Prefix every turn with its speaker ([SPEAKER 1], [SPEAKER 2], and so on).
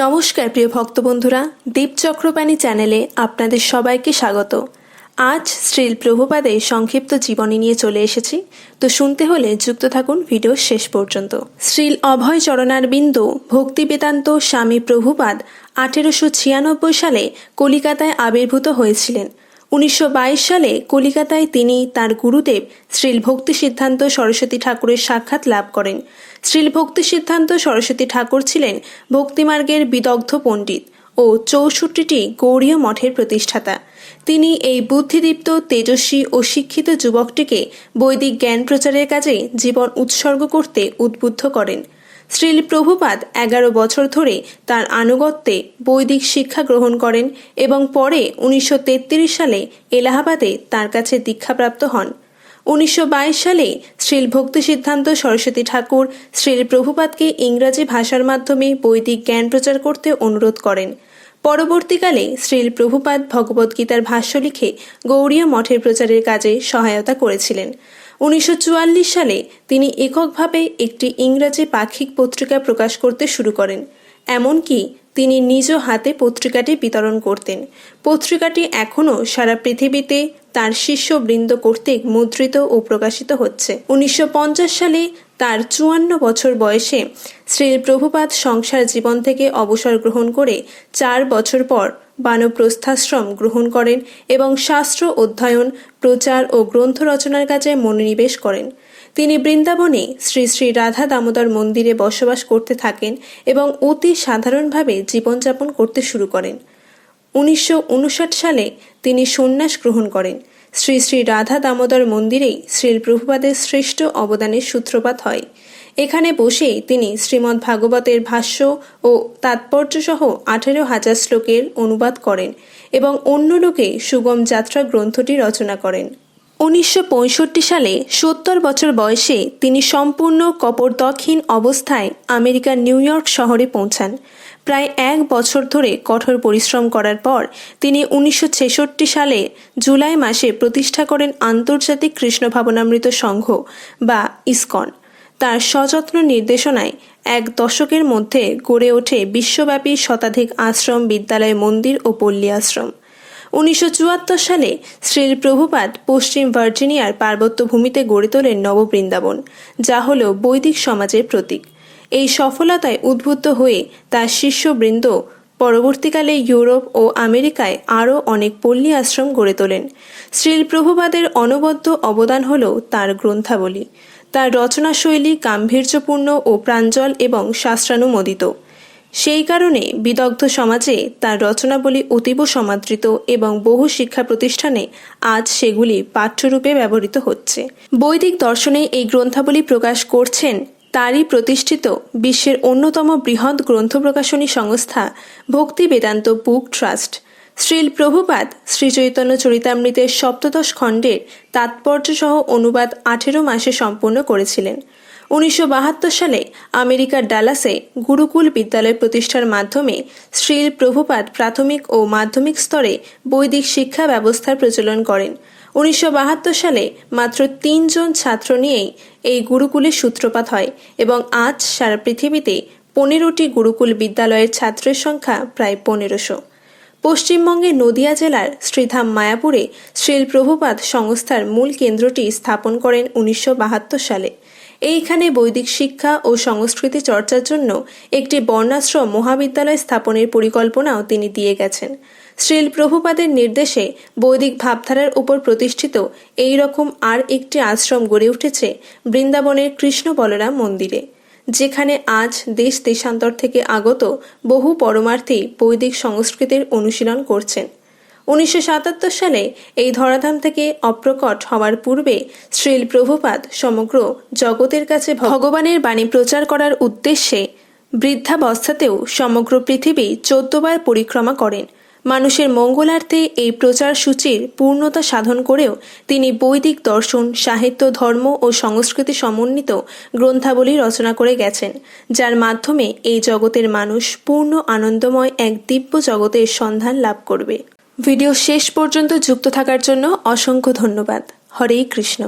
[SPEAKER 1] নমস্কার প্রিয় ভক্ত বন্ধুরা, দীপ চক্রপাণী চ্যানেলে আপনাদের সবাইকে স্বাগত। আজ শ্রীল প্রভুপাদের সংক্ষিপ্ত জীবনী নিয়ে চলে এসেছি, তো শুনতে হলে যুক্ত থাকুন ভিডিও শেষ পর্যন্ত। শ্রীল অভয় চরণারবিন্দ ভক্তি বেদান্ত স্বামী প্রভুপাদ 1896 সালে কলিকাতায় আবির্ভূত হয়েছিলেন। 1922 সালে কলিকাতায় তিনি তার গুরুদেব শ্রীল ভক্তি সিদ্ধান্ত সরস্বতী ঠাকুরের সাক্ষাৎ লাভ করেন। শ্রীল ভক্তি সিদ্ধান্ত সরস্বতী ঠাকুর ছিলেন ভক্তিমার্গের বিদগ্ধ পণ্ডিত ও 64টি গৌড়ীয় মঠের প্রতিষ্ঠাতা। তিনি এই বুদ্ধিদীপ্ত, তেজস্বী ও শিক্ষিত যুবকটিকে বৈদিক জ্ঞান প্রচারের কাজে জীবন উৎসর্গ করতে উদ্বুদ্ধ করেন। শ্রীল প্রভুপাদ 11 বছর ধরে তার আনুগত্যে বৈদিক শিক্ষা গ্রহণ করেন এবং পরে 1933 সালে এলাহাবাদে তার কাছে দীক্ষাপ্রাপ্ত হন। 1922 সালে শ্রীল ভক্তি সিদ্ধান্ত সরস্বতী ঠাকুর শ্রীল প্রভুপাদকে ইংরাজি ভাষার মাধ্যমে বৈদিক জ্ঞান প্রচার করতে অনুরোধ করেন। পরবর্তীকালে শ্রীল প্রভুপাদ ভগবদ্গীতার ভাষ্য লিখে গৌড়ীয় মঠের প্রচারের কাজে সহায়তা করেছিলেন। 1944 সালে তিনি এককভাবে একটি ইংরাজি পাক্ষিক পত্রিকা প্রকাশ করতে শুরু করেন। এমনকি তিনি নিজ হাতে পত্রিকাটি বিতরণ করতেন। পত্রিকাটি এখনও সারা পৃথিবীতে তার শিষ্যবৃন্দ কর্তৃক মুদ্রিত ও প্রকাশিত হচ্ছে। 1950 সালে তার 54 বছর বয়সে শ্রীল প্রভুপাদ সংসার জীবন থেকে অবসর গ্রহণ করে 4 বছর পর বানপ্রস্থাশ্রম গ্রহণ করেন এবং শাস্ত্র অধ্যয়ন, প্রচার ও গ্রন্থ রচনার কাজে মনোনিবেশ করেন। তিনি বৃন্দাবনে শ্রী শ্রী রাধা দামোদর মন্দিরে বসবাস করতে থাকেন এবং অতি সাধারণভাবে জীবনযাপন করতে শুরু করেন। 1959 সালে তিনি সন্ন্যাস গ্রহণ করেন। শ্রী শ্রী রাধা দামোদর মন্দিরেই শ্রীল প্রভুপাদের শ্রেষ্ঠ অবদানের সূত্রপাত হয়। এখানে বসেই তিনি শ্রীমদ্ ভাগবতের ভাষ্য ও তাৎপর্যসহ 18,000 শ্লোকের অনুবাদ করেন এবং অন্য লোকে সুগম যাত্রা গ্রন্থটি রচনা করেন। 1965 সালে 70 বছর বয়সে তিনি সম্পূর্ণ কপোর্দকহীন অবস্থায় আমেরিকার নিউ ইয়র্ক শহরে পৌঁছান। প্রায় 1 বছর ধরে কঠোর পরিশ্রম করার পর তিনি 1966 সালে জুলাই মাসে প্রতিষ্ঠা করেন আন্তর্জাতিক কৃষ্ণ ভাবনামৃত সংঘ বা ইসকন। তার সযত্ন নির্দেশনায় 1 দশকের মধ্যে গড়ে ওঠে বিশ্বব্যাপী শতাধিক আশ্রম, বিদ্যালয়, মন্দির ও পল্লী আশ্রম। 1974 সালে শ্রীল প্রভুপাদ পশ্চিম ভার্জিনিয়ার পার্বত্য ভূমিতে গড়ে তোলেন নববৃন্দাবন, যা হল বৈদিক সমাজের প্রতীক। এই সফলতায় উদ্বুদ্ধ হয়ে তার শিষ্যবৃন্দ পরবর্তীকালে ইউরোপ ও আমেরিকায় আরও অনেক পল্লী আশ্রম গড়ে তোলেন। শ্রীল প্রভুপাদের অনবদ্য অবদান হল তার গ্রন্থাবলী। তার রচনাশৈলী গাম্ভীর্যপূর্ণ ও প্রাঞ্জল এবং শাস্ত্রানুমোদিত। সেই কারণে বিদগ্ধ সমাজে তার রচনাবলী অতীব সমাদৃত এবং বহু শিক্ষা প্রতিষ্ঠানে আজ সেগুলি পাঠ্যরূপে ব্যবহৃত হচ্ছে। বৈদিক দর্শনে এই গ্রন্থাবলী প্রকাশ করছেন তারই প্রতিষ্ঠিত বিশ্বের অন্যতম বৃহৎ গ্রন্থ প্রকাশনী সংস্থা ভক্তি বেদান্ত বুক ট্রাস্ট। শ্রীল প্রভুপাদ শ্রীচৈতন্য চরিতামৃতের 17 খণ্ডের তাৎপর্যসহ অনুবাদ 18 মাসে সম্পন্ন করেছিলেন। 1972 সালে আমেরিকার ডালাসে গুরুকুল বিদ্যালয় প্রতিষ্ঠার মাধ্যমে শ্রীল প্রভুপাদ প্রাথমিক ও মাধ্যমিক স্তরে বৈদিক শিক্ষা ব্যবস্থার প্রচলন করেন। 1972 সালে মাত্র 3 জন ছাত্র নিয়েই এই গুরুকুলের সূত্রপাত হয় এবং আজ সারা পৃথিবীতে 15টি গুরুকুল বিদ্যালয়ের ছাত্রের সংখ্যা প্রায় 1500। পশ্চিমবঙ্গের নদিয়া জেলার শ্রীধাম মায়াপুরে শ্রীল প্রভুপাদ সংস্থার মূল কেন্দ্রটি স্থাপন করেন 1972 সালে। এইখানে বৈদিক শিক্ষা ও সংস্কৃতি চর্চার জন্য একটি বর্ণাশ্রম মহাবিদ্যালয় স্থাপনের পরিকল্পনাও তিনি দিয়ে গেছেন। শ্রীল প্রভুপাদের নির্দেশে বৈদিক ভাবধারার উপর প্রতিষ্ঠিত এই রকম আর একটি আশ্রম গড়ে উঠেছে বৃন্দাবনের কৃষ্ণ বলরাম মন্দিরে, যেখানে আজ দেশ দেশান্তর থেকে আগত বহু পরমার্থী বৈদিক সংস্কৃতির অনুশীলন করছেন। 1977 সালে এই ধরাধাম থেকে অপ্রকট হওয়ার পূর্বে শ্রীল প্রভুপাদ সমগ্র জগতের কাছে ভগবানের বাণী প্রচার করার উদ্দেশ্যে বৃদ্ধাবস্থাতেও সমগ্র পৃথিবী 14 বার পরিক্রমা করেন। মানুষের মঙ্গলার্থে এই প্রচার সূচির পূর্ণতা সাধন করেও তিনি বৈদিক দর্শন, সাহিত্য, ধর্ম ও সংস্কৃতি সমন্বিত গ্রন্থাবলী রচনা করে গেছেন, যার মাধ্যমে এই জগতের মানুষ পূর্ণ আনন্দময় এক দিব্য জগতের সন্ধান লাভ করবে। ভিডিও শেষ পর্যন্ত যুক্ত থাকার জন্য অসংখ্য ধন্যবাদ। হরে কৃষ্ণ।